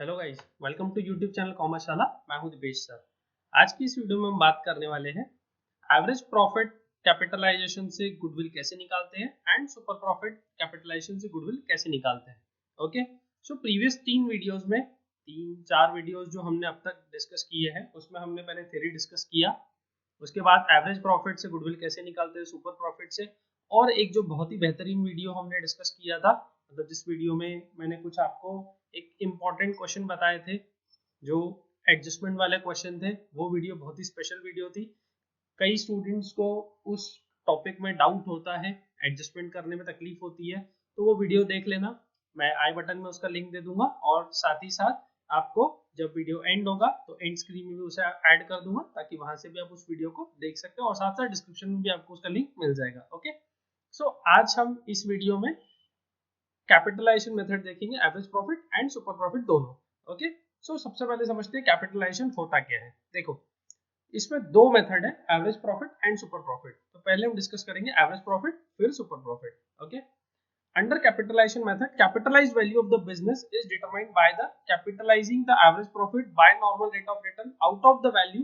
Hello guys, welcome to YouTube channel Commerceshala. मैं हूं Dipesh sir. आज की इस वीडियो में हम बात करने वाले हैं एवरेज प्रॉफिट कैपिटलाइजेशन से गुडविल कैसे निकालते हैं एंड सुपर प्रॉफिट कैपिटलाइजेशन से गुडविल कैसे निकालते हैं। ओके, सो प्रीवियस तीन चार वीडियोस जो हमने अब तक डिस्कस किए हैं उसमें हमने पहले थ्योरी डिस्कस किया, उसके बाद एवरेज प्रॉफिट से गुडविल कैसे निकालते हैं सुपर प्रॉफिट से, और एक जो बहुत ही बेहतरीन वीडियो हमने डिस्कस किया था, मतलब जिस वीडियो में मैंने कुछ आपको एक इम्पॉर्टेंट क्वेश्चन बताए थे जो एडजस्टमेंट वाले क्वेश्चन थे। वो वीडियो बहुत ही स्पेशल वीडियो थी। कई स्टूडेंट्स को उस टॉपिक में डाउट होता है, एडजस्टमेंट करने में तकलीफ होती है, तो वो वीडियो देख लेना। मैं आई बटन में उसका लिंक दे दूंगा और साथ ही साथ आपको जब वीडियो एंड होगा तो एंड स्क्रीन में भी उसे ऐड कर दूंगा ताकि वहां से भी आप उस वीडियो को देख सकते हो और साथ साथ डिस्क्रिप्शन में भी आपको उसका लिंक मिल जाएगा। ओके, सो आज हम इस वीडियो में कैपिटलाइजेशन मेथड देखेंगे, average profit and super profit दोनों। ओके, सो सबसे पहले समझते हैं कैपिटलाइजेशन होता क्या है। देखो, इसमें दो मेथड है, average profit and super profit. तो पहले हम डिस्कस करेंगे एवरेज प्रॉफिट, फिर super profit. Okay, under capitalization method, capitalized value of the business is determined by the capitalizing the average profit by normal rate of return out of the value.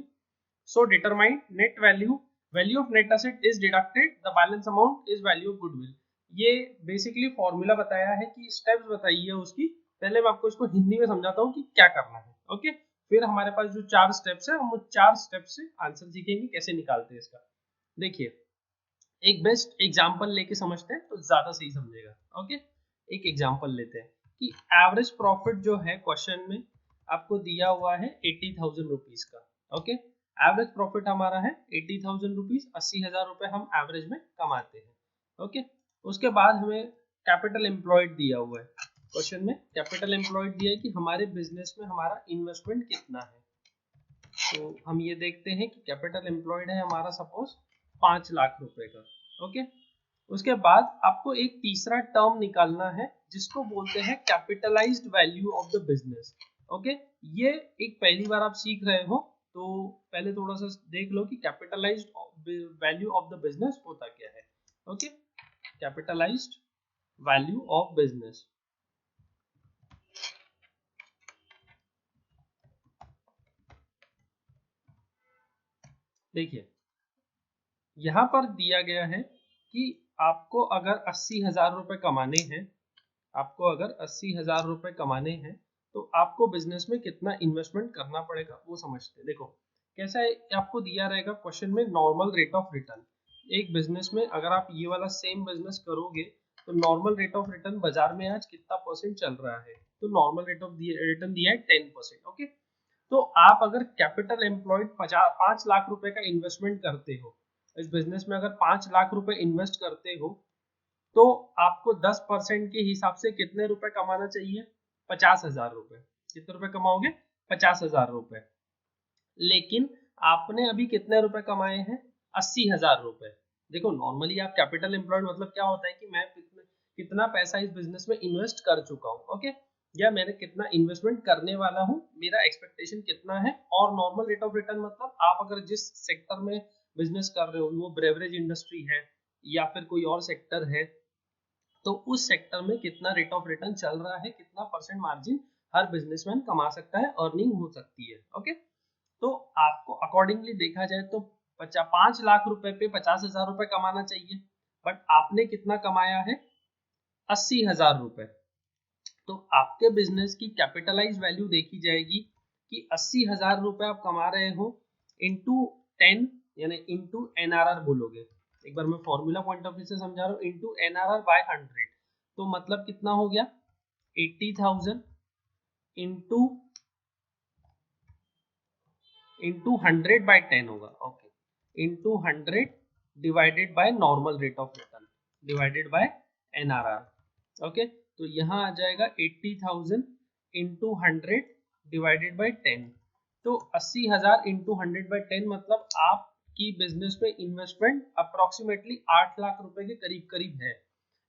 So determined net value of net asset is deducted, the balance amount is value of goodwill. ये basically formula बताया है कि steps बताई है उसकी। पहले मैं आपको इसको हिंदी में समझाता हूँ कि क्या करना है। ओके, फिर हमारे पास जो चार स्टेप्स है हम वो चार स्टेप्स से आंसर सीखेंगे कैसे निकालते हैं इसका। देखिए, एक बेस्ट एग्जांपल लेके समझते हैं तो ज्यादा सही समझेगा। ओके, एक एग्जांपल लेते हैं कि एवरेज प्रॉफिट जो है क्वेश्चन में आपको दिया हुआ है 80,000 रुपीज का। ओके, एवरेज प्रॉफिट हमारा है 80,000 रुपीज, 80,000 रुपए हम एवरेज में कमाते हैं। ओके, उसके बाद हमें कैपिटल एम्प्लॉयड दिया हुआ है। क्वेश्चन में कैपिटल एम्प्लॉयड दिया है कि हमारे बिजनेस में हमारा इन्वेस्टमेंट कितना है। तो हम ये देखते हैं कि कैपिटल एम्प्लॉयड है हमारा सपोज 5 लाख रुपए का। ओके, उसके बाद आपको एक तीसरा टर्म निकालना है जिसको बोलते हैं capitalised value of the business. Okay, ये एक पहली बार आप सीख रहे हो तो पहले थोड़ा सा देख लो कि capitalised value of the business होता क्या है। Okay, capitalised value of business. देखिए, यहाँ पर दिया गया है कि आपको अगर 80,000 रुपए कमाने हैं, आपको अगर 80,000 रुपए कमाने हैं तो आपको बिजनेस में कितना इन्वेस्टमेंट करना पड़ेगा वो समझते हैं। देखो कैसा है, आपको दिया रहेगा क्वेश्चन में नॉर्मल रेट ऑफ रिटर्न। एक बिजनेस में अगर आप ये वाला सेम बिजनेस करोगे तो नॉर्मल रेट ऑफ रिटर्न बाजार में आज कितना परसेंट चल रहा है, तो नॉर्मल रेट ऑफ रिटर्न दिया है 10%। ओके, तो आप अगर कैपिटल एम्प्लॉयड 5 लाख रुपए का इन्वेस्टमेंट करते हो, इस बिजनेस में अगर 5 लाख रुपए इन्वेस्ट करते हो तो आपको 10% के हिसाब से कितने रुपए कमाना चाहिए? 50,000 रुपए। कितने रुपए कमाओगे? 50,000 रुपए। लेकिन आपने अभी कितने रुपए कमाए हैं? 80,000 रुपए। देखो, नॉर्मली आप कैपिटल एम्प्लॉयड मतलब क्या होता है कि मैं कितना पैसा इस बिजनेस में इन्वेस्ट कर चुका हूँ। ओके, या मैंने कितना इन्वेस्टमेंट करने वाला हूँ, मेरा एक्सपेक्टेशन कितना है। और नॉर्मल रेट ऑफ रिटर्न मतलब आप अगर जिस सेक्टर में बिजनेस कर रहे हो, वो ब्रेवरेज इंडस्ट्री है या फिर कोई और सेक्टर है, तो उस सेक्टर में कितना रेट ऑफ रिटर्न चल रहा है, कितना परसेंट मार्जिन हर बिजनेसमैन कमा सकता है, अर्निंग हो सकती है। ओके, तो आपको अकॉर्डिंगली देखा जाए तो 5 लाख रुपए पे 50,000 रुपए कमाना चाहिए, बट आपने कितना कमाया है? 80,000 रुपए। तो आपके बिजनेस की कैपिटलाइज वैल्यू देखी जाएगी कि 80,000 रुपए आप कमा रहे हो इंटू 10 यानी इंटू एनआरआर बोलोगे। एक बार मैं फॉर्मूला पॉइंट ऑफ व्यू से समझा रहा हूँ, इंटू एनआरआर बाय 100। तो मतलब कितना हो गया? 80,000 इंटू 100 बाय 10 होगा। Okay, into 100 divided by normal rate of return divided by NRR. Okay, तो यहाँ आ जाएगा 80,000 इंटू 100 डिवाइडेड बाय 10। तो 80,000 इंटू 100 बाय 10 मतलब आपकी बिजनेस में इन्वेस्टमेंट अप्रोक्सीमेटली 8 लाख रुपए के करीब करीब है।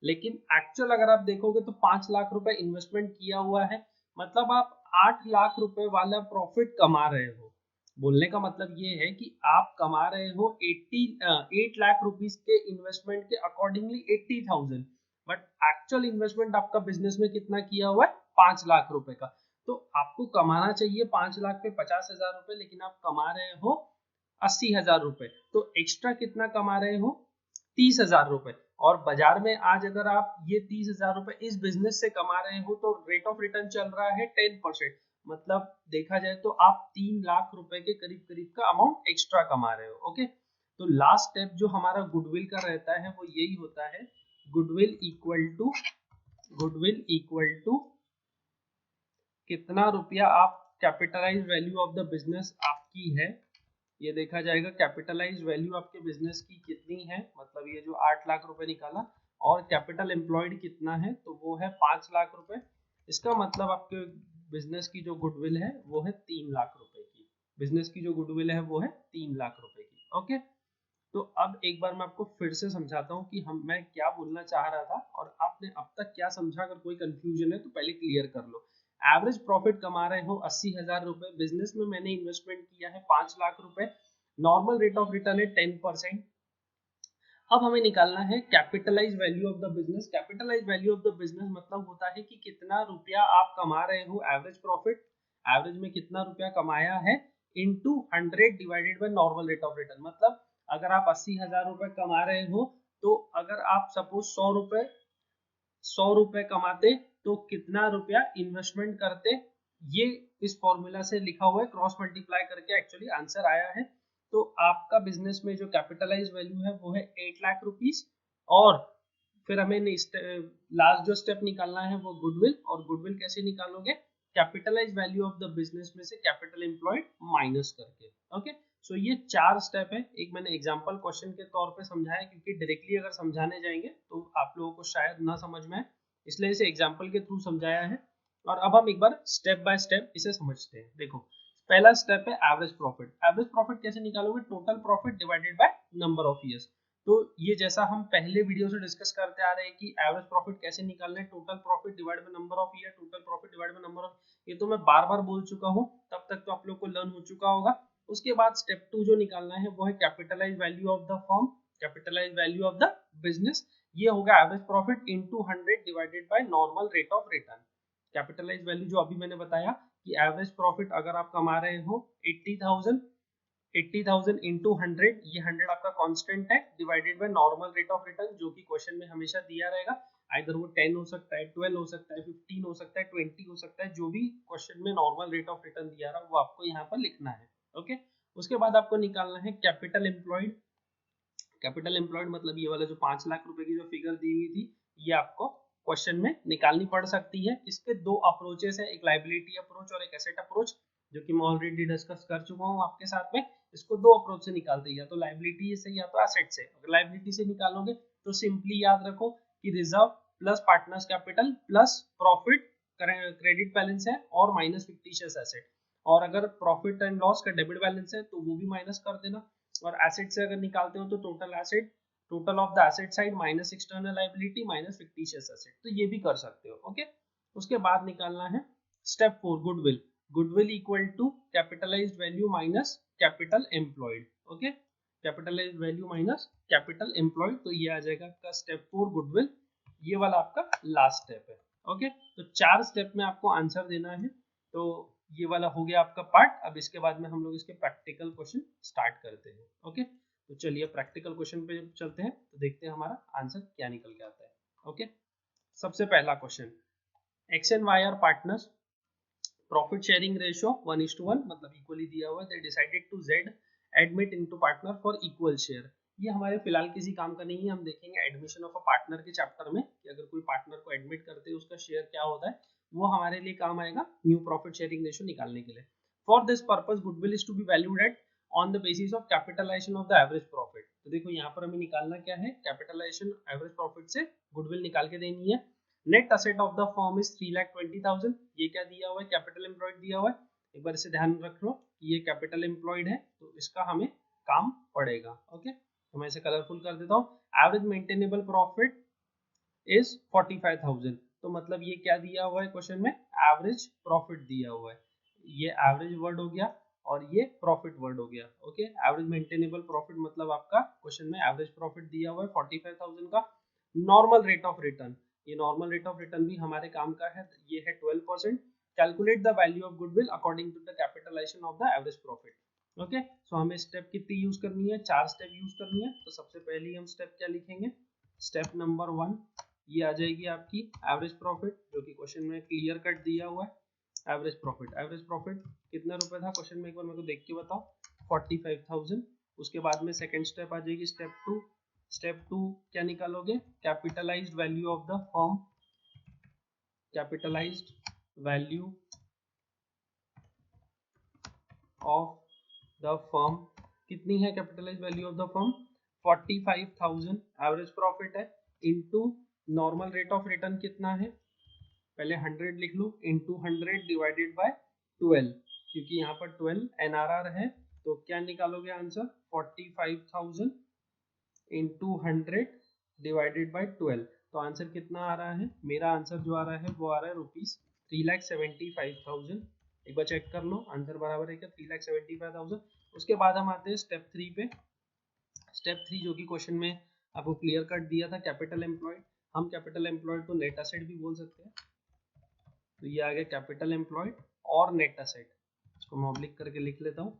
लेकिन एक्चुअल अगर आप देखोगे तो 5 लाख रुपए इन्वेस्टमेंट किया हुआ है, मतलब आप 8 लाख रुपए वाला प्रॉफिट कमा रहे हो। बोलने का मतलब ये है कि आप कमा रहे हो 8 लाख रुपीस के इन्वेस्टमेंट के अकॉर्डिंगली 80,000, बट एक्चुअल इन्वेस्टमेंट आपका बिजनेस में कितना किया हुआ है? 5 लाख रुपए का। तो आपको कमाना चाहिए 5 लाख पे 50,000 रुपए, लेकिन आप कमा रहे हो 80,000 रुपए, तो एक्स्ट्रा कितना कमा रहे हो 30,000 रुपए। और बाजार में आज अगर आप ये 30,000 रुपए इस बिजनेस से कमा रहे हो तो रेट ऑफ रिटर्न चल रहा है 10%, मतलब देखा जाए तो आप 3 लाख रुपए के करीब करीब का अमाउंट एक्स्ट्रा कमा रहे हो। ओके, तो लास्ट स्टेप जो हमारा गुडविल का रहता है वो यही होता है, गुडविल इक्वल टू कितना रुपया आप capitalise value of the business आपकी है, ये देखा जाएगा कैपिटलाइज वैल्यू आपके बिजनेस की कितनी है, मतलब ये जो 8 लाख रुपए निकाला, और कैपिटल एम्प्लॉयड कितना है तो वो है 5 लाख रुपए। इसका मतलब आपके बिजनेस की जो गुडविल है वो है 3 लाख रुपए की, बिजनेस की जो गुडविल है वो है 3 लाख रुपए की। ओके, तो अब एक बार मैं आपको फिर से समझाता हूँ कि मैं क्या बोलना चाह रहा था और आपने अब तक क्या समझा। अगर कोई कंफ्यूजन है तो पहले क्लियर कर लो। एवरेज प्रॉफिट कमा रहे हो 80,000 रुपए, बिजनेस में मैंने इन्वेस्टमेंट किया है 5 लाख रुपए, नॉर्मल रेट ऑफ रिटर्न है 10%। अब हमें निकालना है capitalise value of the business. Capitalise value of the business मतलब होता है कि कितना रुपया आप कमा रहे हो, एवरेज प्रॉफिट, एवरेज में कितना रुपया कमाया है, into 100 divided by normal rate of return. मतलब अगर आप 80,000 रुपए कमा रहे हो तो अगर आप सपोज 100 रुपए कमाते तो कितना रुपया इन्वेस्टमेंट करते, ये इस फॉर्मूला से लिखा हुआ है, क्रॉस मल्टीप्लाई करके एक्चुअली आंसर आया है। तो आपका बिजनेस में जो कैपिटलाइज वैल्यू है वो है 8 लाख रुपीस, और फिर हमें लास्ट जो स्टेप निकालना है वो गुडविल। और गुडविल कैसे निकालोगे, capitalise value of the business में से कैपिटल एम्प्लॉयड माइनस करके। ओके, सो ये 4 स्टेप है। एक मैंने एग्जांपल क्वेश्चन के तौर पे समझाया, क्योंकि डायरेक्टली अगर समझाने जाएंगे तो आप लोगों को शायद ना समझ में आए, इसलिए इसे एग्जांपल के थ्रू समझाया है। और अब हम एक बार स्टेप बाय स्टेप इसे समझते हैं। देखो, पहला स्टेप है एवरेज प्रॉफिट। एवरेज प्रॉफिट कैसे निकालोगे, total profit divided by number of years. तो ये जैसा हम पहले वीडियो से डिस्कस करते आ रहे हैं कि एवरेज प्रॉफिट कैसे निकालना है, total profit divide by number of year, total profit divide by number of, ये तो मैं बार बार बोल चुका हूँ, तब तक तो आप लोग को लर्न हो चुका होगा। उसके बाद स्टेप 2 जो निकालना है वो है capitalise value of the firm, capitalise value of the business. ये होगा average profit into 100 divided by normal rate of return. Capitalise value जो अभी मैंने बताया कि एवरेज प्रॉफिट अगर आप कमा रहे हो 80,000 इंटू 100, ये 100 आपका कांस्टेंट है, divided by normal rate of return, जो कि क्वेश्चन में हमेशा दिया रहेगा। आइदर वो 10 हो सकता है, 12 हो सकता है, 15 हो सकता है, 20 हो सकता है, जो भी क्वेश्चन में नॉर्मल रेट ऑफ रिटर्न दिया रहा वो आपको यहाँ पर लिखना है। ओके, उसके बाद आपको निकालना है कैपिटल एम्प्लॉयड। कैपिटल एम्प्लॉयड मतलब ये वाला जो 5 लाख रुपए की जो फिगर दी हुई थी, ये आपको क्वेश्चन में निकालनी पड़ सकती है। इसके 2 अप्रोचेस है, एक लायबिलिटी अप्रोच और एक एसेट अप्रोच, जो कि मैं ऑलरेडी डिस्कस कर चुका हूँ आपके साथ में। इसको 2 अप्रोच से निकालते हैं, या तो लायबिलिटी से या तो एसेट से। अगर लायबिलिटी से निकालोगे तो सिंपली याद रखो कि reserve plus partners capital plus profit credit balance है और माइनस फिक्टिशियस एसेट। और अगर प्रॉफिट एंड लॉस का डेबिट बैलेंस है तो वो भी माइनस कर देना। और एसेट से अगर निकालते हो तो total asset, total of the asset side minus external liability minus fictitious asset, तो ये भी कर सकते हो। ओके, उसके बाद निकालना है step 4 goodwill. Goodwill equal to capitalised value minus capital employed. Okay, capitalised value minus capital employed, तो ये आ जाएगा आपका स्टेप 4 गुडविल। ये वाला आपका लास्ट स्टेप है। ओके, तो 4 स्टेप में आपको आंसर देना है। तो ये वाला हो गया आपका पार्ट। अब इसके बाद में हम लोग इसके प्रैक्टिकल क्वेश्चन स्टार्ट करते हैं। ओके, तो चलिए प्रैक्टिकल क्वेश्चन पे चलते हैं, तो देखते हैं हमारा आंसर क्या निकल के आता है। ओके, सबसे पहला question, X and Y are partners, profit sharing ratio 1:1, मतलब इक्वली दिया हुआ है। They decided to Z admit into partner for equal share. ये हमारे फिलहाल किसी काम का नहीं है, हम देखेंगे एडमिशन ऑफ अ पार्टनर के चैप्टर में कि अगर कोई पार्टनर को एडमिट करते हैं उसका शेयर क्या होता है, वो हमारे लिए काम आएगा न्यू प्रॉफिट शेयरिंग रेशियो निकालने के लिए। For this purpose goodwill is to be valued at on the basis of capitalization of the average profit. तो देखो यहाँ पर हमें निकालना क्या है, कैपिटलाइजेशन एवरेज प्रॉफिट से गुडविल निकाल के देनी है। Net asset of the firm is 3,20,000, ये क्या दिया हुआ है, कैपिटल एम्प्लॉयड दिया हुआ है। एक बार इसे ध्यान रख लो कि ये कैपिटल एम्प्लॉयड है, तो इसका हमें काम पड़ेगा। ओके, तो मैं इसे कलरफुल कर देता हूँ। एवरेज मेंटेनेबल प्रॉफिट इज 45,000, तो मतलब ये क्या दिया हुआ है क्वेश्चन में, एवरेज प्रॉफिट दिया हुआ है। ये एवरेज वर्ड हो गया और ये प्रॉफिट वर्ड हो गया। ओके, एवरेज मेंटेनेबल प्रॉफिट मतलब आपका क्वेश्चन में एवरेज प्रॉफिट दिया हुआ है 45,000 का। नॉर्मल रेट ऑफ रिटर्न, ये नॉर्मल रेट ऑफ रिटर्न भी हमारे काम का है, ये है 12%। Calculate the value of goodwill according to the capitalization of the average profit. Okay, so हमें स्टेप कितनी यूज करनी है, 4 स्टेप यूज करनी है। तो सबसे पहले हम स्टेप क्या लिखेंगे, स्टेप नंबर 1 ये आ जाएगी आपकी एवरेज प्रॉफिट, जो कि क्वेश्चन में क्लियर कट दिया हुआ है। एवरेज प्रॉफिट कितना रुपए था क्वेश्चन में, एक बार मेरे को देख के बताओ, 45,000। उसके बाद में सेकंड स्टेप आ जाएगी स्टेप 2 क्या निकालोगे, capitalized value of the firm, capitalized value of the firm कितनी है, capitalized value of the firm 45,000 average profit है, into normal rate of return कितना है, पहले 100 लिख लो, इनटू 100 डिवाइडेड बाय 12, क्योंकि यहाँ पर 12 एनआरआर है, तो क्या निकालोगे आंसर 45,000 इनटू 100 डिवाइडेड बाय 12। तो आंसर कितना आ रहा है, मेरा आंसर जो आ रहा है वो आ रहा है ₹3,75,000। एक बार चेक कर लो आंसर बराबर है क्या, 3,75,000। उसके बाद हम आते हैं स्टेप 3 पे। स्टेप 3 जो कि क्वेश्चन में आपको क्लियर कट दिया था, कैपिटल एम्प्लॉयड। हम कैपिटल एम्प्लॉयड को नेट एसेट भी बोल सकते हैं, तो ये आ गया कैपिटल एम्प्लॉयड और नेट एसेट। इसको मैं ऑब्लिक करके लिख लेता हूँ,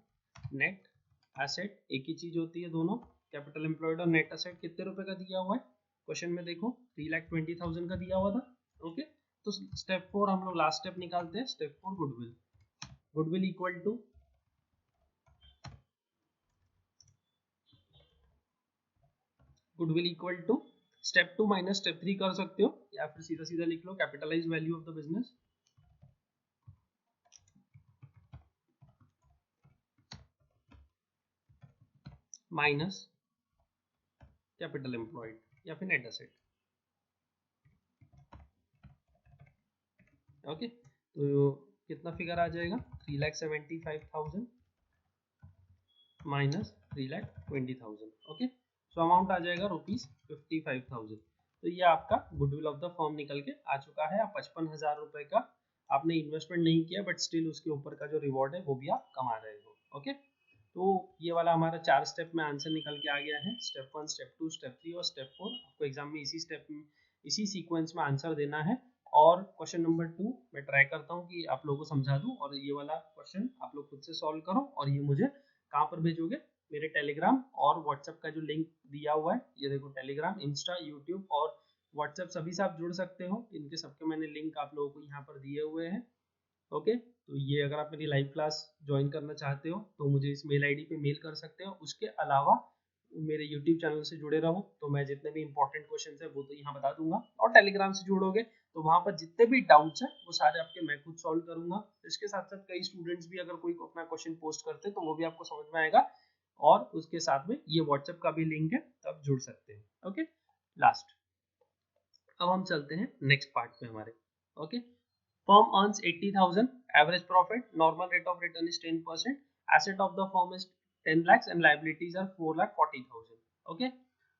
नेट एसेट एक ही चीज होती है दोनों, कैपिटल एम्प्लॉयड और नेट एसेट कितने रुपए का दिया हुआ है क्वेश्चन में, देखो 3,20,000 का दिया हुआ था। ओके, तो स्टेप 4 हम लोग लास्ट स्टेप निकालते हैं, step 4 goodwill equal to step 2 minus step 3 कर सकते हो, या फिर सीधा सीधा लिख लो capitalize value of the business minus capital employed या फिर नेट एसेट। ओके, तो कितना फिगर आ जाएगा, 3,75,000 माइनस 3,20,000। ओके, सो अमाउंट आ जाएगा ₹55,000। तो ये आपका गुडविल ऑफ द फर्म निकल के आ चुका है। आप 55,000 रुपए का आपने इन्वेस्टमेंट नहीं किया, बट स्टिल उसके ऊपर का जो रिवॉर्ड है वो भी आप कमा रहे हो। ओके, तो ये वाला हमारा 4 स्टेप में आंसर निकल के आ गया है, स्टेप 1, स्टेप 2, स्टेप 3 और स्टेप 4। आपको एग्जाम में इसी स्टेप में इसी सीक्वेंस में आंसर देना है। और क्वेश्चन नंबर 2 मैं ट्राई करता हूँ कि आप लोगों को समझा दूं, और ये वाला क्वेश्चन आप लोग खुद से सॉल्व करो, और ये मुझे कहाँ पर भेजोगे, मेरे टेलीग्राम और व्हाट्सएप का जो लिंक दिया हुआ है, ये देखो टेलीग्राम, इंस्टा, यूट्यूब और व्हाट्सएप सभी से आप जुड़ सकते हो, इनके सबके मैंने लिंक आप लोगों को यहाँ पर दिए हुए हैं। ओके, तो ये अगर आप मेरी लाइव क्लास ज्वाइन करना चाहते हो तो मुझे इस मेल आईडी पे मेल कर सकते हो। उसके अलावा मेरे यूट्यूब चैनल से जुड़े रहो, तो मैं जितने भी इंपॉर्टेंट क्वेश्चन है वो तो यहाँ बता दूंगा, और टेलीग्राम से जुड़ोगे तो वहाँ पर जितने भी डाउट्स हैं वो सारे आपके मैं खुद सॉल्व करूंगा। इसके साथ साथ कई स्टूडेंट्स भी अगर कोई अपना क्वेश्चन पोस्ट करते हैं तो वो भी आपको समझ में आएगा, और उसके साथ में ये व्हाट्सएप का भी लिंक है, तो आप जुड़ सकते हैं। ओके, लास्ट अब हम चलते हैं नेक्स्ट पार्ट पे हमारे। Okay, firm earns 80,000, average profit, normal rate of return is 10%, asset of the firm is 10 lakhs and liabilities are 4,40,000। Okay,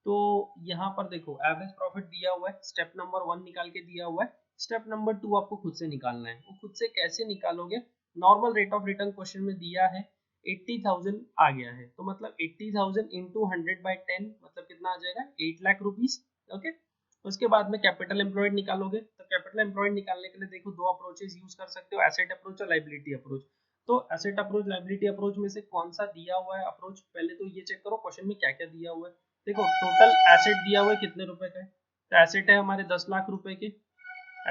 तो यहाँ पर देखो एवरेज प्रॉफिट दिया हुआ है, स्टेप नंबर 1 निकाल के दिया हुआ है, स्टेप नंबर 2 आपको खुद से निकालना है। वो खुद से कैसे निकालोगे, normal rate of return question में दिया है 80,000 आ गया है, तो मतलब 80,000 इंटू 100/10 मतलब कितना आ जाएगा, 8 लाख रुपीज। ओके, उसके बाद में कैपिटल एम्प्लॉयड निकालोगे, तो कैपिटल एम्प्लॉयड निकालने के लिए देखो 2 अप्रोचेस यूज कर सकते हो, एसेट अप्रोच और लायबिलिटी अप्रोच। तो एसेट अप्रोच लायबिलिटी अप्रोच में से कौन सा दिया हुआ है अप्रोच, पहले तो ये चेक करो क्वेश्चन में क्या क्या दिया हुआ है। देखो टोटल एसेट दिया हुआ है कितने रुपए का है, तो एसेट है हमारे 10 लाख रुपए के,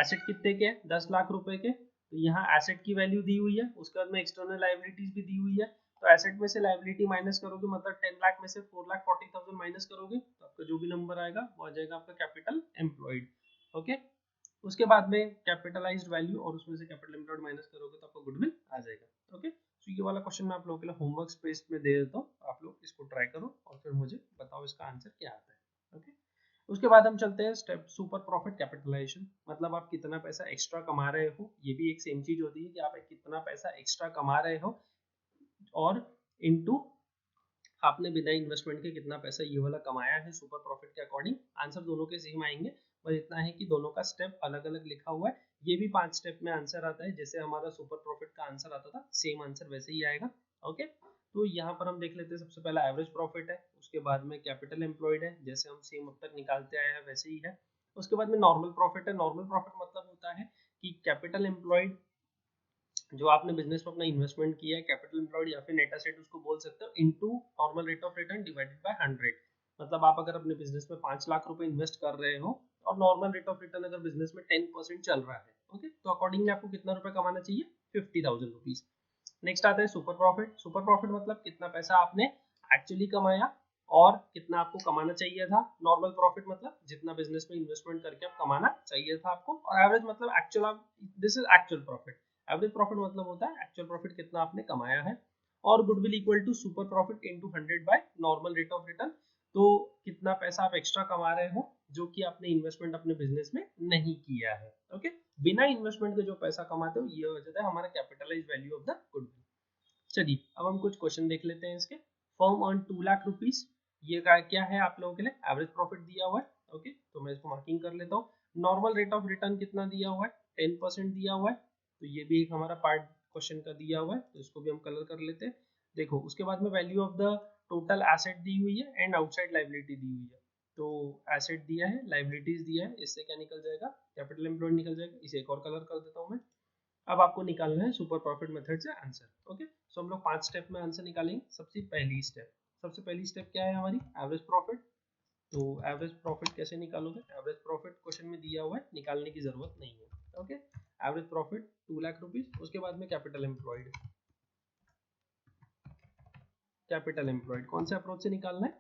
एसेट कितने के 10 लाख रुपए के, तो यहाँ एसेट की वैल्यू दी हुई है, उसके बाद में एक्सटर्नल लायबिलिटीज भी दी हुई है, तो एसेट में से लायबिलिटी माइनस करोगे मतलब 10 लाख में से 4,40,000 माइनस करोगे, तो आपका जो भी नंबर आएगा वो आ जाएगा आपका कैपिटल एम्प्लॉयड। ओके, उसके बाद में कैपिटलाइज्ड वैल्यू और उसमें से कैपिटल एम्प्लॉयड माइनस करोगे तो आपका गुडविल आ जाएगा। ओके, तो ये वाला क्वेश्चन मैं आप लोगों के लिए होमवर्क स्पेस में दे देता हूँ, आप लोग इसको ट्राई करो और फिर मुझे बताओ इसका आंसर क्या आता है। ओके, उसके बाद हम चलते हैं स्टेप सुपर प्रॉफिट कैपिटलाइजेशन, मतलब आप कितना पैसा एक्स्ट्रा कमा रहे हो, ये भी एक सेम चीज होती है कि आप कितना पैसा एक्स्ट्रा कमा रहे हो, और इनटू आपने बिना इन्वेस्टमेंट के कितना पैसा ये वाला कमाया है सुपर प्रॉफिट के अकॉर्डिंग। आंसर दोनों के सेम आएंगे, बस इतना है कि दोनों का स्टेप अलग अलग लिखा हुआ है। ये भी 5 स्टेप में आंसर आता है, जैसे हमारा सुपर प्रॉफिट का आंसर आता था सेम आंसर वैसे ही आएगा। ओके, तो यहाँ पर हम देख लेते हैं, सबसे पहला एवरेज प्रॉफिट है, उसके बाद में कैपिटल एम्प्लॉयड है, जैसे हम सेम अब तक निकालते आए हैं वैसे ही है। उसके बाद में नॉर्मल प्रॉफिट है, नॉर्मल प्रॉफिट मतलब होता है कि कैपिटल एम्प्लॉयड जो आपने बिजनेस में अपना इन्वेस्टमेंट किया है, कैपिटल एम्प्लॉयड या फिर नेट एसेट उसको बोल सकते हो, into normal rate of return divided by 100। मतलब आप अगर अपने बिजनेस में 5 लाख रुपए इन्वेस्ट कर रहे हो और नॉर्मल रेट ऑफ रिटर्न अगर बिजनेस में 10% चल रहा है, ओके, तो अकॉर्डिंगली आपको कितना रुपए कमाना चाहिए, 50,000 रुपीज। नेक्स्ट आता है सुपर प्रॉफिट। सुपर प्रॉफिट मतलब कितना पैसा आपने एक्चुअली कमाया और कितना आपको कमाना चाहिए था। नॉर्मल प्रॉफिट मतलब जितना बिजनेस में इन्वेस्टमेंट करके आप कमाना चाहिए था आपको, और एवरेज मतलब actual, this is actual profit. Average profit मतलब होता है एक्चुअल प्रॉफिट कितना आपने कमाया है। और goodwill equal to super profit into 100 by normal rate of return. तो कितना पैसा आप एक्स्ट्रा कमा रहे हो जो कि आपने इन्वेस्टमेंट अपने बिजनेस में नहीं किया है, ओके। बिना इन्वेस्टमेंट के जो पैसा कमाते हो ये हो जाता है हमारा capitalize value of the goodwill. चलिए अब हम कुछ क्वेश्चन देख लेते हैं इसके। फर्म अर्न 2 लाख रुपीज, ये क्या है आप लोगों के लिए, एवरेज प्रॉफिट दिया हुआ है, ओके, तो मैं इसको मार्किंग कर लेता हूँ। नॉर्मल रेट ऑफ रिटर्न कितना दिया हुआ है, 10% दिया हुआ है, तो ये भी एक हमारा पार्ट क्वेश्चन का दिया हुआ है, तो इसको भी हम कलर कर लेते हैं। देखो उसके बाद में value of the total asset दी हुई है एंड आउटसाइड लाइबिलिटी दी हुई है। तो एसेट दिया है, लाइबिलिटीज दिया है, इससे क्या निकल जाएगा, कैपिटल एम्प्लॉयड निकल जाएगा। इसे एक और कलर कर देता हूँ मैं। अब आपको निकालना है सुपर प्रॉफिट मेथड से आंसर, ओके। सो हम लोग 5 स्टेप में आंसर निकालेंगे। सबसे पहली स्टेप क्या है हमारी, एवरेज प्रॉफिट। तो एवरेज प्रॉफिट कैसे निकालोगे, एवरेज प्रॉफिट क्वेश्चन में दिया हुआ है, निकालने की जरूरत नहीं है, okay. Average profit 2 lakh rupees, उसके बाद में कैपिटल एम्प्लॉयड। कैपिटल एम्प्लॉयड कौन से अप्रोच से निकालना है,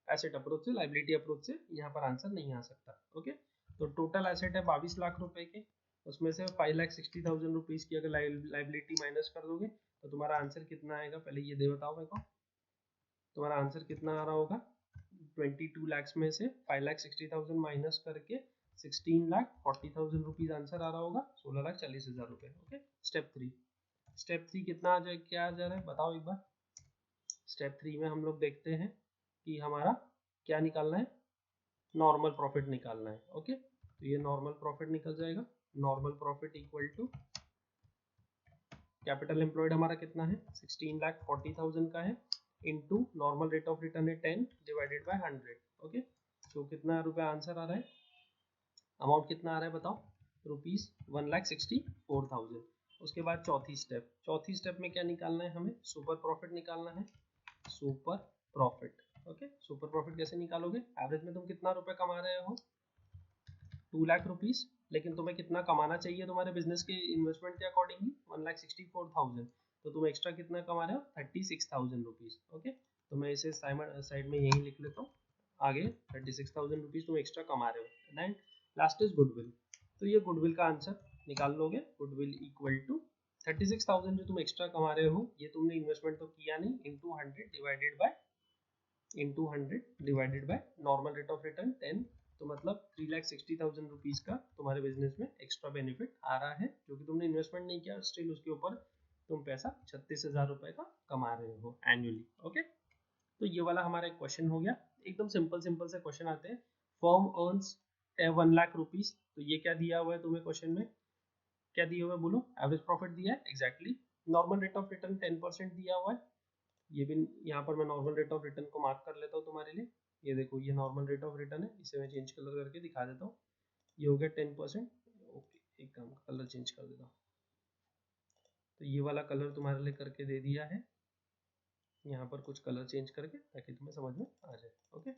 एसेट अप्रोच से, लाइबिलिटी अप्रोच से, यहाँ पर आंसर नहीं आ सकता, ओके। तो टोटल एसेट है 22 लाख रुपए के, उसमें से 5,60,000 रुपीज की अगर लाइबिलिटी माइनस कर दोगे तो तुम्हारा आंसर कितना आएगा, पहले ये दे बताओ मेरे को, तुम्हारा आंसर कितना आ रहा होगा। 22 लाख में से 5,60,000 माइनस करके 16,40,000 रुपीज आंसर आ रहा होगा, 16,40,000 रुपए, ओके। स्टेप थ्री कितना आ जाए, क्या आ जा रहा है बताओ एक बार। स्टेप 3 में हम लोग देखते हैं कि हमारा क्या निकालना है, नॉर्मल प्रॉफिट निकालना है, ओके। तो ये नॉर्मल प्रॉफिट निकल जाएगा। Normal profit equal to capital employed हमारा कितना है, 16,40,000 का है, into normal rate of return है 10 डिवाइडेड बाय 100, ओके। तो कितना रुपया आंसर आ रहा है, अमाउंट कितना आ रहा है बताओ, रुपीज 1,64,000। उसके बाद चौथी स्टेप में क्या निकालना है हमें, सुपर प्रॉफिट निकालना है। Super profit, okay. Super profit कैसे निकालोगे, एवरेज में तुम कितना रुपए कमा रहे हो, 2 लाख रुपीज, लेकिन तुम्हें कितना कमाना चाहिए तुम्हारे बिजनेस के इन्वेस्टमेंट के अकॉर्डिंगली, 1,64,000। तो तुम एक्स्ट्रा कितना कमा रहे हो, 36,000 रुपीज, ओके। तो मैं इसे साइड में यही लिख लेता हूँ आगे, 36,000 रुपीज तुम एक्स्ट्रा कमा रहे हो। Then last is goodwill. तो ये गुडविल का आंसर निकाल लोगे, गुडविल इक्वल टू 36,000 जो तुम एक्स्ट्रा कमा रहे हो, ये तुमने इन्वेस्टमेंट तो किया नहीं, into 100 divided by normal rate of return 10। तो मतलब 3,60,000 रुपीज का तुम्हारे बिजनेस में एक्स्ट्रा बेनिफिट आ रहा है, जो कि तुमने इन्वेस्टमेंट नहीं किया, स्टिल उसके ऊपर तुम पैसा 36,000 रुपए का कमा रहे हो एनुअली, ओके। तो ये वाला हमारा एक क्वेश्चन हो गया। एकदम सिंपल से क्वेश्चन आते हैं। फर्म अर्न्स 1 लाख रुपीज, तो ये क्या दिया हुआ है तुम्हें क्वेश्चन में, क्या दिया हुआ है बोलो, एवरेज प्रॉफिट दिया है, exactly. Normal rate of return 10% दिया हुआ है, ये भी यहाँ पर मैं नॉर्मल रेट ऑफ रिटर्न को मार्क कर लेता हूँ तुम्हारे लिए। ये देखो ये नॉर्मल रेट ऑफ रिटर्न है, इसे मैं चेंज कलर करके दिखा देता हूँ। ये हो गया 10%, ओके। एक काम कलर चेंज कर देता हूँ, तो ये वाला कलर तुम्हारे लिए करके दे दिया है, यहाँ पर कुछ कलर चेंज करके, ताकि तुम्हें समझ में आ जाए, ओके।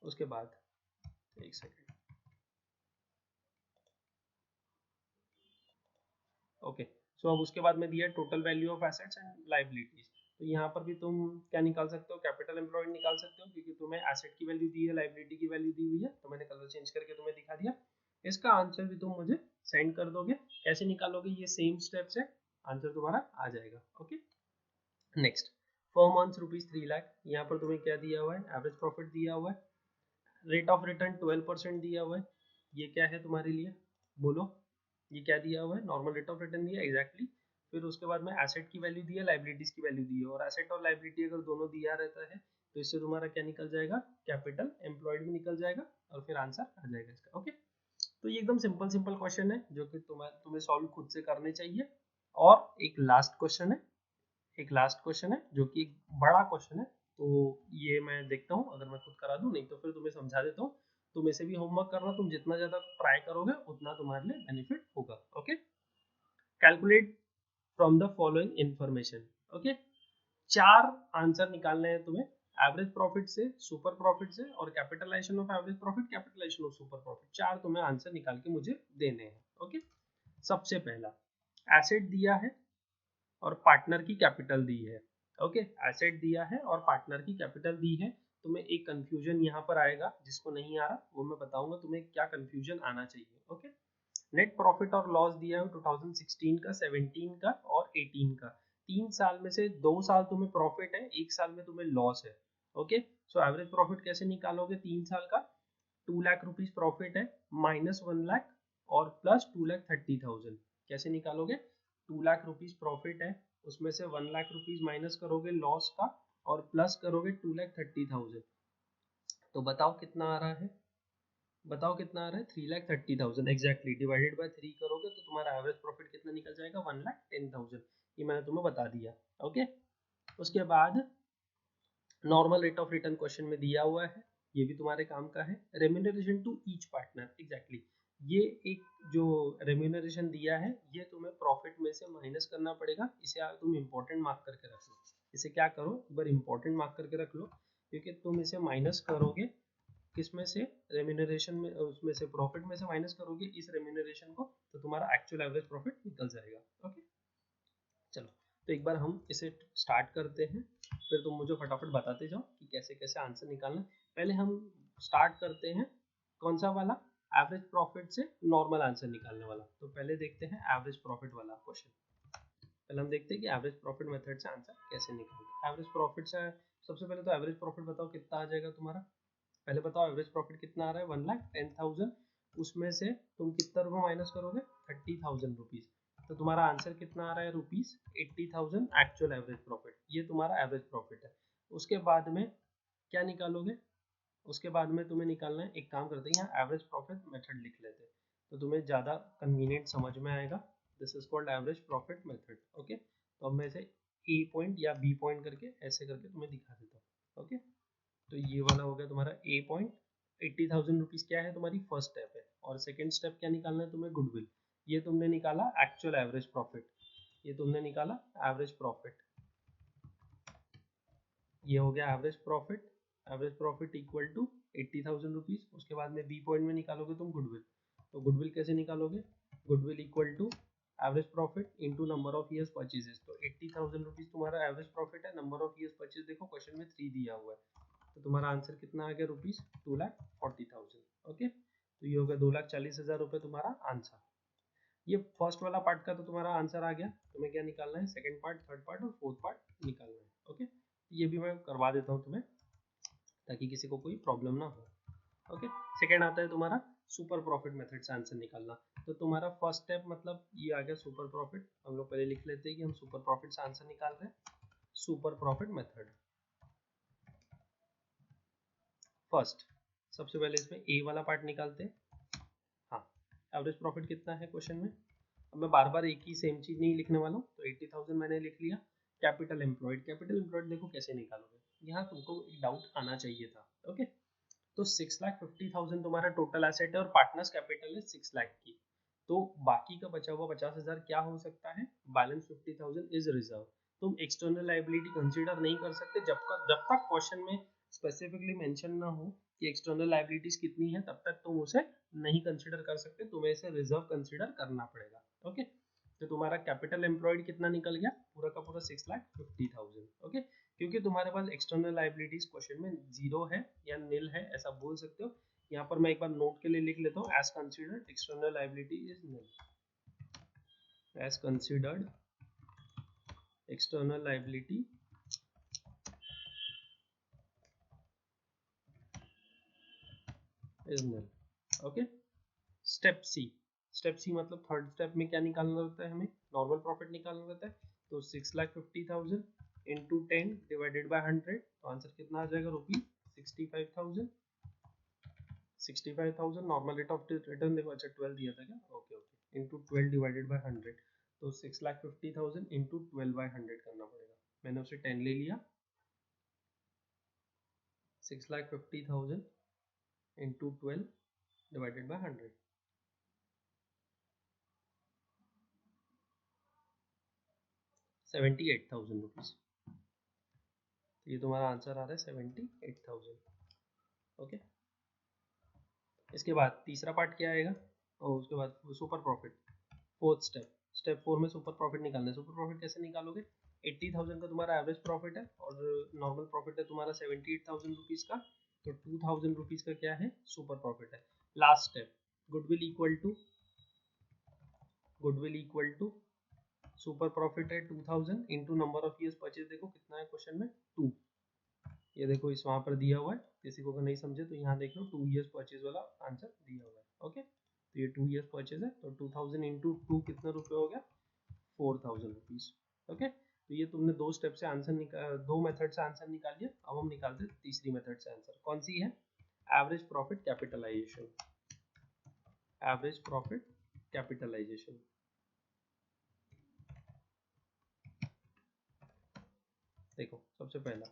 उसके बाद एक सेकेंड, ओके। सो अब उसके बाद में दिया total value of assets and liabilities. तो यहाँ पर भी तुम क्या निकाल सकते हो, कैपिटल एम्प्लॉयड निकाल सकते हो, क्योंकि तुम्हें एसेट की वैल्यू दी है, लाइबिलिटी की वैल्यू दी हुई है, तो मैंने कलर चेंज करके तुम्हें दिखा दिया। इसका आंसर भी तुम मुझे सेंड कर दोगे, कैसे निकालोगे ये सेम स्टेप से आंसर तुम्हारा आ जाएगा, okay. Next, firm earns rupees 3 lakh, यहाँ पर तुम्हें क्या दिया हुआ है, एवरेज प्रॉफिट दिया हुआ है, रेट ऑफ रिटर्न 12% दिया हुआ है। ये क्या है तुम्हारे लिए बोलो, ये क्या दिया हुआ है, नॉर्मल रेट ऑफ रिटर्न दिया है, एग्जैक्टली। फिर उसके बाद में एसेट की वैल्यू दी है, लाइबिलिटीज की वैल्यू दी है, और एसेट और लाइबिलिटी अगर दोनों दिया रहता है तो इससे तुम्हारा क्या निकल जाएगा, कैपिटल एम्प्लॉयड भी निकल जाएगा, और फिर आंसर आ जाएगा इसका, ओके। तो ये एकदम सिंपल क्वेश्चन है जो कि तुम्हें सॉल्व खुद से करने चाहिए। और एक लास्ट क्वेश्चन है जो कि एक बड़ा क्वेश्चन है, तो ये मैं देखता हूँ अगर मैं खुद करा दूँ, नहीं तो फिर तुम्हें समझा देता हूँ। तुम इसे भी होमवर्क करना, तुम जितना ज्यादा ट्राई करोगे उतना तुम्हारे लिए बेनिफिट होगा, okay. Calculate from the following information. Okay, 4 answer निकालने हैं तुम्हें, एवरेज प्रॉफिट से, सुपर प्रॉफिट से, और capitalization of average profit, capitalization of super profit. 4 तुम्हें आंसर निकाल के मुझे देने हैं। ओके, सबसे पहला एसेट दिया है और पार्टनर की कैपिटल दी है। ओके, एसेट दिया है और पार्टनर की कैपिटल दी है। तुम्हें एक कंफ्यूजन यहाँ पर आएगा, जिसको नहीं आ रहा वो मैं बताऊंगा तुम्हें क्या कंफ्यूजन आना चाहिए। ओके, नेट प्रॉफिट और लॉस दिया है 2016 का, 17 का और 18 का। 3 साल में से 2 साल तुम्हें प्रॉफिट है, 1 साल में तुम्हें लॉस है। ओके, सो एवरेज प्रॉफिट कैसे निकालोगे? 3 साल का 2 लाख रुपीज प्रॉफिट है, माइनस 1 लाख और प्लस 2,30,000। कैसे निकालोगे? 2 लाख रुपीज प्रॉफिट है, उसमें से 1 लाख रुपीज माइनस करोगे लॉस का और प्लस करोगे 2,30,000। तो बताओ कितना आ रहा है? बताओ कितना आ रहा है? 3,30,000 एग्जैक्टली। डिवाइडेड बाय 3 करोगे तो तुम्हारा एवरेज प्रॉफिट कितना निकल जाएगा? 1,10,000। ये मैंने तुम्हें बता दिया। ओके, उसके बाद normal rate of return question में दिया हुआ है, ये भी तुम्हारे काम का है। Remuneration to each partner, exactly. ये एक जो रेम्यूनरेशन दिया है ये तुम्हें प्रॉफिट में से माइनस करना पड़ेगा। इसे तुम इंपॉर्टेंट मार्क करके रख लो। इसे क्या करो, एक बार इंपॉर्टेंट मार्क करके रख लो, क्योंकि तुम इसे माइनस करोगे किसमें से? रेम्यूनरेशन में, उसमें से प्रॉफिट में से माइनस करोगे इस रेम्यूनरेशन को, तो तुम्हारा एक्चुअल एवरेज प्रॉफिट निकल जाएगा। ओके, चलो तो एक बार हम इसे स्टार्ट करते हैं, फिर तुम मुझे फटाफट बताते जाओ कि कैसे कैसे आंसर निकालना। पहले हम स्टार्ट करते हैं कौन सा वाला? एवरेज प्रॉफिट से नॉर्मल आंसर निकालने वाला। तो पहले देखते हैं एवरेज प्रॉफिट वाला क्वेश्चन। पहले हम देखते हैं कि एवरेज प्रॉफिट मेथड से आंसर कैसे निकालते हैं। एवरेज प्रॉफिट से सबसे पहले तो एवरेज प्रॉफिट बताओ कितना आ जाएगा तुम्हारा। पहले बताओ एवरेज प्रॉफिट कितना आ रहा है? 1,10,000। उसमें से तुम कितना रुपये माइनस करोगे? 30,000 रुपीज। तो तुम्हारा आंसर कितना आ रहा है? Rupees 80,000 actual average profit. ये तुम्हारा एवरेज प्रॉफिट है। उसके बाद में क्या निकालोगे? उसके बाद में तुम्हें निकालना है, एक काम करते हैं यहाँ एवरेज प्रॉफिट मेथड लिख लेते हैं, तो तुम्हें ज़्यादा कन्वीनियंट समझ में आएगा। This is called average profit method. Okay, तो अब मैं इसे ए पॉइंट या बी पॉइंट करके ऐसे करके तुम्हें दिखा देता हूँ। ओके, तो ये वाला हो गया तुम्हारा ए पॉइंट। 80,000 रुपीज़ क्या है? तुम्हारी फर्स्ट स्टेप है। और सेकेंड स्टेप क्या निकालना है तुम्हें? गुडविल। ये तुमने निकाला एक्चुअल एवरेज प्रॉफिट, ये तुमने निकाला एवरेज प्रॉफिट, ये हो गया average profit. Average profit equal to 80,000 rupees. उसके बाद में बी पॉइंट में निकालोगे तुम गुडविल। तो गुडविल कैसे निकालोगे? Goodwill equal to average profit into number of years purchases. तो 80,000 रुपीज़ तुम्हारा एवरेज प्रॉफिट है, नंबर ऑफ ईयर्स परचेज देखो क्वेश्चन में 3 दिया हुआ है, तो तुम्हारा आंसर कितना आ गया? रुपीज़ 2,40,000। ओके, तो ये हो गया 2,40,000 रुपये तुम्हारा आंसर। ये फर्स्ट वाला पार्ट का तो तुम्हारा आंसर आ गया। तुम्हें क्या निकालना है? सेकंड पार्ट, थर्ड पार्ट और फोर्थ पार्ट निकालना है। ओके, ये भी मैं करवा देता हूँ तुम्हें, ताकि किसी को कोई प्रॉब्लम ना हो। ओके, सेकंड आता है तुम्हारा सुपर प्रॉफिट मेथड से आंसर निकालना। तो तुम्हारा फर्स्ट स्टेप मतलब ये आ गया सुपर प्रॉफिट। हम लोग पहले लिख लेते हैं कि हम सुपर प्रॉफिट से आंसर निकाल रहे हैं। सुपर प्रॉफिट मेथड फर्स्ट, सबसे पहले इसमें ए वाला पार्ट निकालते हैं। हाँ, एवरेज प्रॉफिट कितना है क्वेश्चन में? अब मैं बार बार एक ही सेम चीज नहीं लिखने वाला हूँ, तो 80,000 मैंने लिख लिया। कैपिटल एम्प्लॉयड, कैपिटल एम्प्लॉयड देखो कैसे निकालोगे, यहाँ तुमको एक डाउट आना चाहिए था। ओके, तो 6,50,000 तुम्हारा टोटल एसेट है और पार्टनर्स कैपिटल है 6 लाख की। तो बाकी का बचा हुआ 50,000 क्या हो सकता है? Balance 50,000 is reserve. तुम एक्सटर्नल लाइबिलिटी कंसीडर नहीं कर सकते जब तक क्वेश्चन में स्पेसिफिकली मेंशन ना हो कि एक्सटर्नल लाइबिलिटीज कितनी है, तब तक तुम उसे नहीं कंसीडर कर सकते, तुम्हें इसे रिजर्व कंसीडर करना पड़ेगा। ओके, तो तुम्हारा कैपिटल एम्प्लॉयड कितना निकल गया? पूरा का पूरा 6,50,000। ओके, क्योंकि तुम्हारे पास एक्सटर्नल लाइबिलिटीज क्वेश्चन में जीरो है या नील है, ऐसा बोल सकते हो। यहाँ पर मैं एक बार नोट के लिए लिख लेता हूँ, as considered external liability is nil, as considered external liability is nil. Okay, step C. Step C मतलब थर्ड स्टेप में क्या निकालना रहता है? हमें नॉर्मल प्रॉफिट निकालना रहता है। तो 6,50,000 इंटू 10 डिवाइडेड बाय 100, तो आंसर कितना आ जाएगा? Rupees 65,000। 65,000 normal rate of return देखो, अच्छा 12 दिया था क्या? Okay okay, into 12 divided by 100, तो 6,50,000 इंटू 12 बाय 100 करना पड़ेगा। मैंने उसे 10 ले लिया। 6,50,000 इंटू 12 डिवाइडेड बाय 100, 78,000 रुपीज़। तो ये तुम्हारा आंसर आ रहा है 78,000। ओके, इसके बाद तीसरा पार्ट क्या आएगा, और उसके बाद super profit, fourth step. Step 4 में सुपर प्रॉफिट निकालना है। सुपर प्रॉफिट कैसे निकालोगे, 80,000 का तुम्हारा एवरेज प्रॉफिट है और नॉर्मल प्रॉफिट है तुम्हारा 78,000 रुपीज़ का, तो 2,000 रुपीज़ का क्या है, सुपर प्रॉफिट है। Last step, goodwill equal to super profit है 2000 into number of years purchase. देखो कितना है क्वेश्चन में, 2। ये देखो इस वहाँ पर दिया हुआ है, किसी को अगर नहीं समझे तो यहाँ देख लो, 2 ईयर्स परचेज वाला आंसर दिया हुआ है। ओके, तो ये 2 ईयर्स परचेज है, तो 2000 इंटू 2 कितना रुपये हो गया, 4000 रुपीज़। ओके, तो ये तुमने दो स्टेप से आंसर दो मेथड से आंसर निकाल लिया। अब हम निकालते हैं तीसरी मेथड से आंसर। कौन सी है, average profit capitalization. Average profit capitalization, देखो सबसे पहला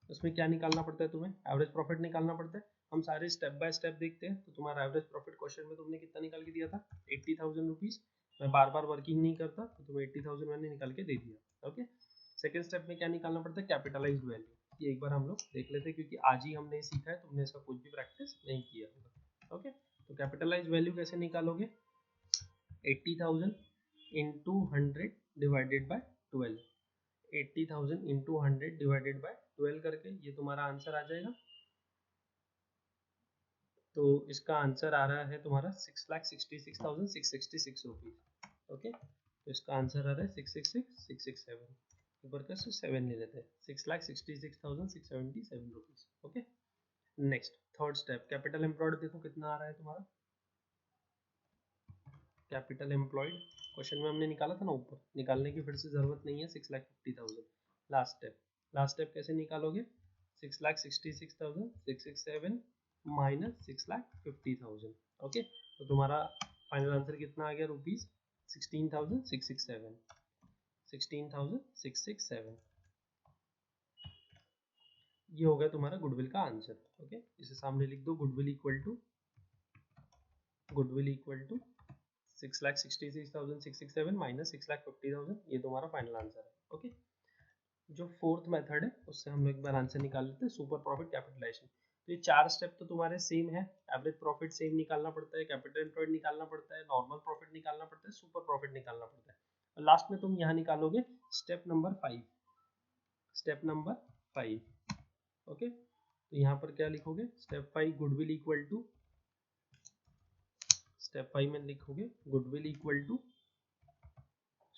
उसमें क्या निकालना पड़ता है, तुम्हें एवरेज प्रॉफिट निकालना पड़ता है। हम सारे स्टेप बाय स्टेप देखते हैं। तो तुम्हारा एवरेज प्रॉफिट क्वेश्चन में तुमने कितना निकाल के दिया था, 80,000 रुपीज़। मैं बार बार वर्किंग नहीं करता, तो तुम्हें 80,000 मैंने निकाल के दे दिया। ओके, सेकेंड स्टेप में क्या निकालना पड़ता है, कैपिटलाइज्ड वैल्यू। ये एक बार हम लोग देख लेते हैं, क्योंकि आज ही हमने सीखा है, तुमने इसका कुछ भी प्रैक्टिस नहीं किया होगा। ओके, तो कैपिटलाइज्ड वैल्यू कैसे निकालोगे, 80,000 into 100 divided bye 12। 80,000 into 100 divided bye 12 करके ये तुम्हारा आंसर आ जाएगा। तो इसका आंसर आ रहा है तुम्हारा 6,66,666 रुपीज। ओके, तो इसका आंसर आ रहा है 666,667। एक बार कैसे 7 ले लेते हैं, 6,66,677 rupees. Okay, next third step, capital employed. देखो कितना आ रहा है तुम्हारा कैपिटल एम्प्लॉयड, क्वेश्चन में हमने निकाला था ना ऊपर, निकालने की फिर से जरूरत नहीं है। 6,50,000 लास्ट स्टेप कैसे निकालोगे, 6,66,667 माइनस 6,50,000। ओके, तो तुम्हारा फाइनल आंसर कितना आ गया, रुपीज 16,667। 16,667 ये हो गया तुम्हारा गुडविल का आंसर। ओके, इसे सामने लिख दो, गुडविल इक्वल टू 6,66,667 माइनस 6,50,000, ये तुम्हारा फाइनल आंसर है। ओके, जो फोर्थ मेथड है उससे हम लोग एक बार आंसर निकाल लेते हैं, सुपर प्रॉफिट कैपिटलाइजेशन। तो ये चार स्टेप तो तुम्हारे सेम है। एवरेज प्रॉफिट सेम निकालना पड़ता है, कैपिटल एम्प्लॉयड निकालना पड़ता है, नॉर्मल प्रॉफिट निकालना पड़ता है, सुपर प्रॉफिट निकालना पड़ता है, और लास्ट में तुम यहाँ निकालोगे step number 5। Step number 5। Okay, तो यहाँ पर क्या लिखोगे, step 5 goodwill equal to, step 5 में लिखोगे goodwill equal to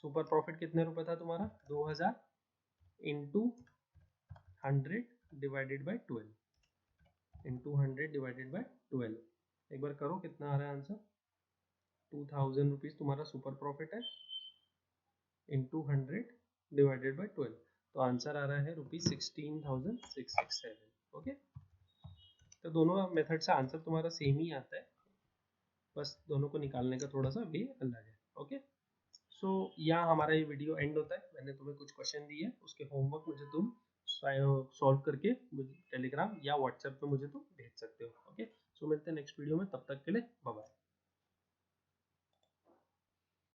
super profit कितने रुपए था तुम्हारा, 2000 into 100 divided by 12 into 100 divided by 12। एक बार करो कितना आ रहा है आंसर, 2,000 रुपीज़ तुम्हारा सुपर प्रॉफिट है इंटू 100 डिवाइडेड बाई 12, तो आंसर आ रहा है रुपीज 16,667। ओके, तो दोनों मेथड से आंसर तुम्हारा सेम ही आता है, बस दोनों को निकालने का थोड़ा सा वे अलग है। ओके, सो यहाँ हमारा ये वीडियो एंड होता है। मैंने तुम्हें कुछ क्वेश्चन दिए, उसके होमवर्क मुझे तुम सॉल्व करके मुझे टेलीग्राम या व्हाट्सएप पे मुझे तुम भेज सकते हो। ओके, सो मिलते हैं नेक्स्ट वीडियो में, तब तक के लिए बाय बाय।